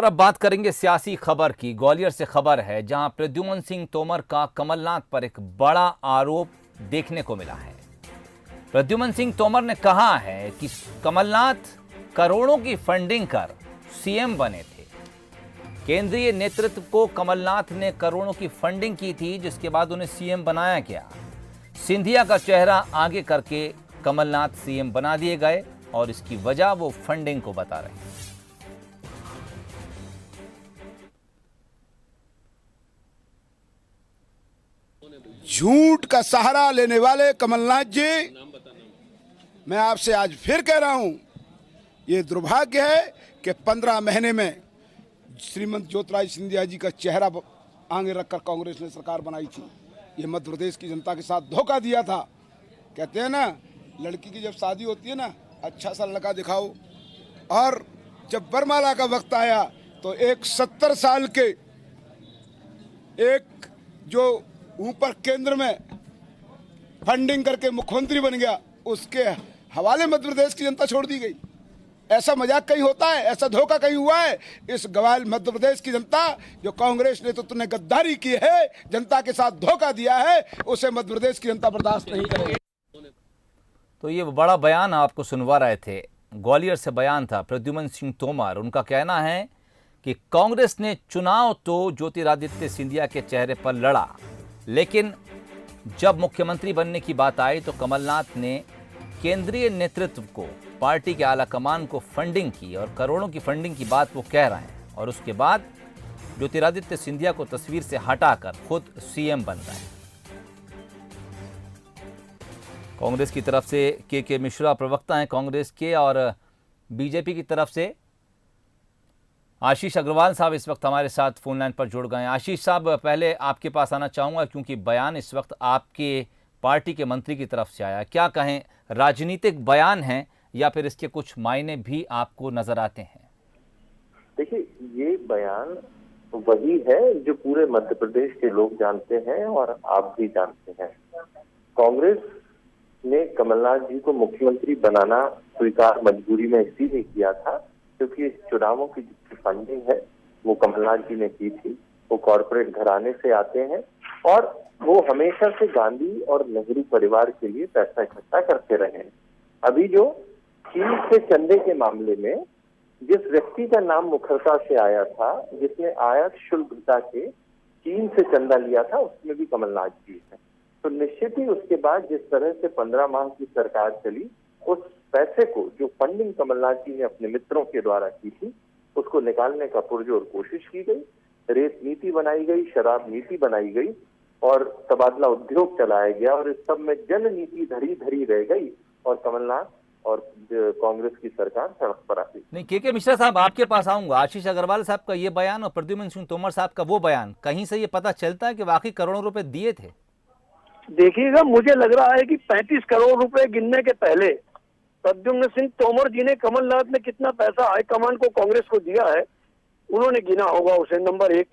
और अब बात करेंगे सियासी खबर की। ग्वालियर से खबर है जहां प्रद्युम्न सिंह तोमर का कमलनाथ पर एक बड़ा आरोप देखने को मिला है। प्रद्युम्न सिंह तोमर ने कहा है कि कमलनाथ करोड़ों की फंडिंग कर सीएम बने थे। केंद्रीय नेतृत्व को कमलनाथ ने करोड़ों की फंडिंग की थी, जिसके बाद उन्हें सीएम बनाया गया। सिंधिया का चेहरा आगे करके कमलनाथ सीएम बना दिए गए और इसकी वजह वो फंडिंग को बता रहे हैं। झूठ का सहारा लेने वाले कमलनाथ जी, मैं आपसे आज फिर कह रहा हूं, ये दुर्भाग्य है कि 15 महीने में श्रीमंत ज्योतिरादित्य सिंधिया जी का चेहरा आगे रखकर कांग्रेस ने सरकार बनाई थी। ये मध्य प्रदेश की जनता के साथ धोखा दिया था। कहते हैं ना, लड़की की जब शादी होती है ना, अच्छा सा लड़का दिखाओ, और जब वरमाला का वक्त आया तो एक 70 साल के एक जो ऊपर केंद्र में फंडिंग करके मुख्यमंत्री बन गया, उसके हवाले मध्य प्रदेश की जनता छोड़ दी गई। ऐसा मजाक कहीं होता है? ऐसा धोखा कहीं हुआ है? इस गवाल मध्य प्रदेश की जनता जो कांग्रेस नेतृत्व ने गद्दारी की है, जनता के साथ धोखा दिया है, उसे मध्य प्रदेश की जनता बर्दाश्त नहीं करेगी। तो ये बड़ा बयान आपको सुनवा रहे थे। ग्वालियर से बयान था प्रद्युम्न सिंह तोमर। उनका कहना है कि कांग्रेस ने चुनाव तो ज्योतिरादित्य सिंधिया के चेहरे पर लड़ा, लेकिन जब मुख्यमंत्री बनने की बात आई तो कमलनाथ ने केंद्रीय नेतृत्व को, पार्टी के आला कमान को फंडिंग की और करोड़ों की फंडिंग की बात वो कह रहे हैं। और उसके बाद ज्योतिरादित्य सिंधिया को तस्वीर से हटाकर खुद सीएम बन गए। कांग्रेस की तरफ से के मिश्रा प्रवक्ता हैं कांग्रेस के, और बीजेपी की तरफ से आशीष अग्रवाल साहब इस वक्त हमारे साथ फोन लाइन पर जुड़ गए हैं। आशीष साहब, पहले आपके पास आना चाहूँगा क्योंकि बयान इस वक्त आपके पार्टी के मंत्री की तरफ से आया। क्या कहें, राजनीतिक बयान है या फिर इसके कुछ मायने भी आपको नजर आते हैं? देखिए, ये बयान वही है जो पूरे मध्य प्रदेश के लोग जानते हैं और आप भी जानते हैं। कांग्रेस ने कमलनाथ जी को मुख्यमंत्री बनाना स्वीकार मजबूरी में इसीलिए किया था क्योंकि इस चुनावों की जितनी फंडिंग है वो कमलनाथ जी ने की थी। वो कॉरपोरेट घराने से आते हैं और वो हमेशा से गांधी और नेहरू परिवार के लिए पैसा इकट्ठा करते रहे हैं। अभी जो चीन से चंदे के मामले में जिस व्यक्ति का नाम मुखरता से आया था, जिसने आयात शुल्क घटा के चीन से चंदा लिया था, उसमें भी कमलनाथ जी है। तो निश्चित ही उसके बाद जिस तरह से 15 माह की सरकार चली, उस पैसे को जो फंडिंग कमलनाथ जी ने अपने मित्रों के द्वारा की थी, उसको निकालने का पुरजोर कोशिश की गई। रेत नीति बनाई गई, शराब नीति बनाई गई और तबादला उद्योग चलाया गया और इस सब में जन नीति धरी धरी रह गई और कमलनाथ और कांग्रेस की सरकार सड़क पर आ गई। नहीं, के मिश्रा साहब, आपके पास आऊंगा। आशीष अग्रवाल साहब का ये बयान और प्रद्युम्न सिंह तोमर साहब का वो बयान, कहीं से ये पता चलता है कि वाकई करोड़ों रुपए दिए थे? देखिएगा, मुझे लग रहा है कि 35 करोड़ रुपए गिनने के पहले प्रद्युम्न सिंह तोमर जी ने कमलनाथ ने कितना पैसा हाईकमान को, कांग्रेस को दिया है, उन्होंने गिना होगा उसे। नंबर एक,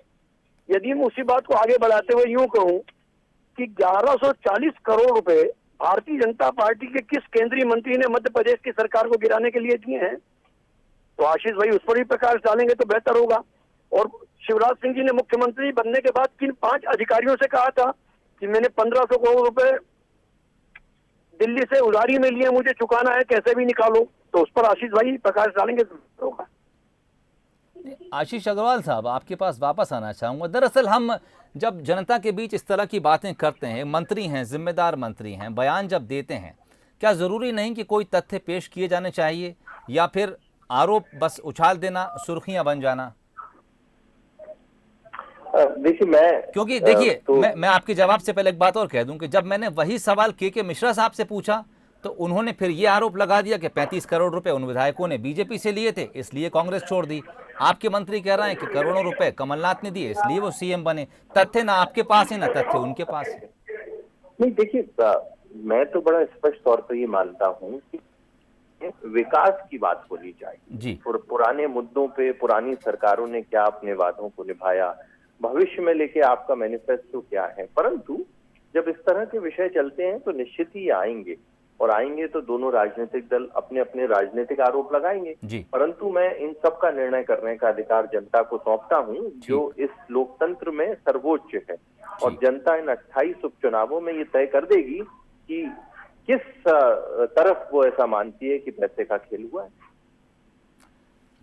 यदि मैं उसी बात को आगे बढ़ाते हुए यूं कहूं कि 1140 करोड़ रुपए भारतीय जनता पार्टी के किस केंद्रीय मंत्री ने मध्य प्रदेश की सरकार को गिराने के लिए दिए हैं, तो आशीष भाई उस पर भी प्रकाश डालेंगे तो बेहतर होगा। और शिवराज सिंह जी ने मुख्यमंत्री बनने के बाद किन 5 अधिकारियों से कहा था कि मैंने 1500 करोड़ रुपए दिल्ली से उधारी में लिए, मुझे चुकाना है, कैसे भी निकालो, तो उस पर आशीष भाई प्रकाश डालेंगे तो होगा। आशीष अग्रवाल साहब, आपके पास वापस आना चाहूंगा। दरअसल हम जब जनता के बीच इस तरह की बातें करते हैं, मंत्री हैं, जिम्मेदार मंत्री हैं, बयान जब देते हैं, क्या जरूरी नहीं कि कोई तथ्य पेश किए जाने चाहिए या फिर आरोप बस उछाल देना, सुर्खियां बन जाना? देखिए, क्योंकि देखिए, मैं आपके जवाब से पहले एक बात और कह दूं कि जब मैंने वही सवाल के मिश्रा साहब से पूछा तो उन्होंने फिर ये आरोप लगा दिया कि 35 करोड़ रुपए उन विधायकों ने बीजेपी से लिए थे, इसलिए कांग्रेस छोड़ दी। आपके मंत्री कह रहे हैं कि करोड़ों रुपए कमलनाथ ने दिए, इसलिए वो सीएम बने। तथ्य ना आपके पास है ना तथ्य उनके पास है। नहीं, देखिए, मैं तो बड़ा स्पष्ट तौर पर ये मानता हूँ कि विकास की बात होनी चाहिए जी। पुराने मुद्दों पे पुरानी सरकारों ने क्या अपने वादों को निभाया, भविष्य में लेके आपका मैनिफेस्टो क्या है, परंतु जब इस तरह के विषय चलते हैं तो निश्चित ही आएंगे। और आएंगे तो दोनों राजनीतिक दल अपने अपने राजनीतिक आरोप लगाएंगे। जी। परंतु मैं इन सब का निर्णय करने का अधिकार जनता को सौंपता हूं, जो इस लोकतंत्र में सर्वोच्च है। और जनता इन 28 उपचुनावों में ये तय कर देगी कि किस तरफ वो ऐसा मानती है कि पैसे का खेल हुआ है।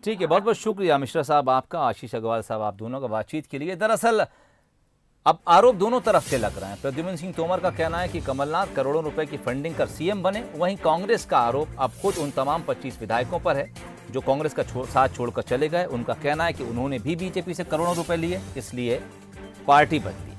ठीक है, बहुत बहुत शुक्रिया मिश्रा साहब आपका, आशीष अग्रवाल साहब, आप दोनों का बातचीत के लिए। दरअसल अब आरोप दोनों तरफ से लग रहे हैं। प्रद्युम्न सिंह तोमर का कहना है कि कमलनाथ करोड़ों रुपए की फंडिंग कर सीएम बने, वहीं कांग्रेस का आरोप अब खुद उन तमाम 25 विधायकों पर है जो कांग्रेस का साथ छोड़कर चले गए। उन्होंने भी बीजेपी से करोड़ों रुपए लिए, इसलिए पार्टी बदली।